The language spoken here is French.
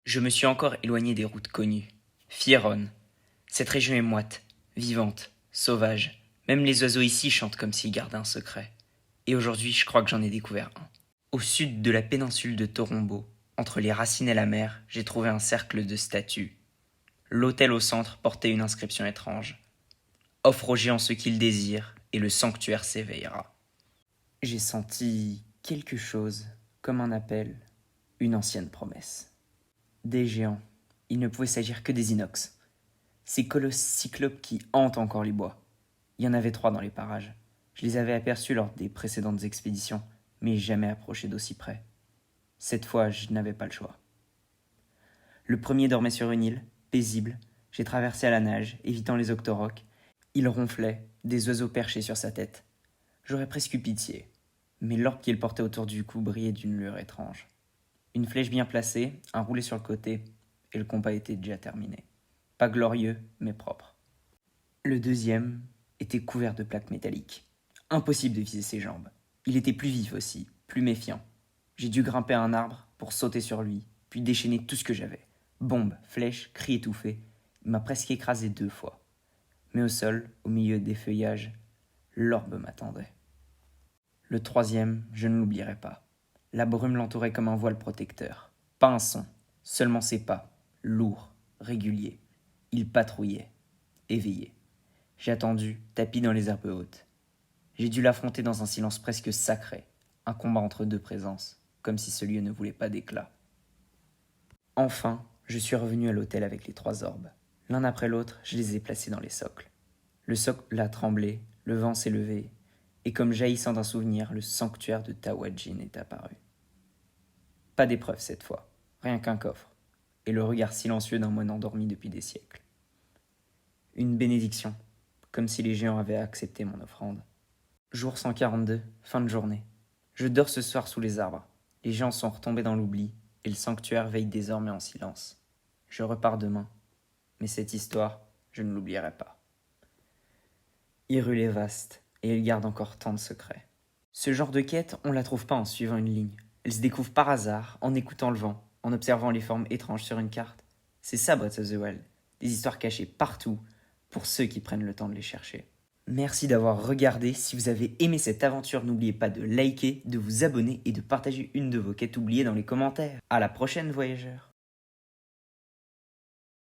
Je me suis encore éloigné des routes connues. Fieronne. Cette région est moite, vivante, sauvage. Même les oiseaux ici chantent comme s'ils gardaient un secret. Et aujourd'hui, je crois que j'en ai découvert un. Au sud de la péninsule de Torombo, entre les racines et la mer, j'ai trouvé un cercle de statues. L'autel au centre portait une inscription étrange. Offre aux géants ce qu'ils désirent, et le sanctuaire s'éveillera. J'ai senti quelque chose, comme un appel, une ancienne promesse. Des géants. Il ne pouvait s'agir que des inox. Ces colosses cyclopes qui hantent encore les bois. Il y en avait 3 dans les parages. Je les avais aperçus lors des précédentes expéditions, mais jamais approchés d'aussi près. Cette fois, je n'avais pas le choix. Le premier dormait sur une île, paisible. J'ai traversé à la nage, évitant les octorocs. Il ronflait, des oiseaux perchés sur sa tête. J'aurais presque eu pitié, mais l'orbe qu'il portait autour du cou brillait d'une lueur étrange. Une flèche bien placée, un roulé sur le côté, et le combat était déjà terminé. Pas glorieux, mais propre. Le deuxième était couvert de plaques métalliques. Impossible de viser ses jambes. Il était plus vif aussi, plus méfiant. J'ai dû grimper à un arbre pour sauter sur lui, puis déchaîner tout ce que j'avais. Bombes, flèches, cris étouffés. Il m'a presque écrasé 2 fois. Mais au sol, au milieu des feuillages, l'orbe m'attendait. Le troisième, je ne l'oublierai pas. La brume l'entourait comme un voile protecteur. Pas un son, seulement ses pas, lourds, réguliers. Il patrouillait, éveillé. J'ai attendu, tapi dans les herbes hautes. J'ai dû l'affronter dans un silence presque sacré, un combat entre 2 présences, comme si ce lieu ne voulait pas d'éclat. Enfin, je suis revenu à l'hôtel avec les 3 orbes. L'un après l'autre, je les ai placés dans les socles. Le socle a tremblé, le vent s'est levé, et comme jaillissant d'un souvenir, le sanctuaire de Tawajin est apparu. Pas d'épreuve cette fois, rien qu'un coffre, et le regard silencieux d'un moine endormi depuis des siècles. Une bénédiction, comme si les géants avaient accepté mon offrande. Jour 142, fin de journée. Je dors ce soir sous les arbres. Les géants sont retombés dans l'oubli, et le sanctuaire veille désormais en silence. Je repars demain, mais cette histoire, je ne l'oublierai pas. Hyrule est vaste, et elle garde encore tant de secrets. Ce genre de quête, on la trouve pas en suivant une ligne. Elle se découvre par hasard, en écoutant le vent, en observant les formes étranges sur une carte. C'est ça Breath of the Wild, des histoires cachées partout, pour ceux qui prennent le temps de les chercher. Merci d'avoir regardé. Si vous avez aimé cette aventure, n'oubliez pas de liker, de vous abonner et de partager une de vos quêtes oubliées dans les commentaires. À la prochaine, voyageurs!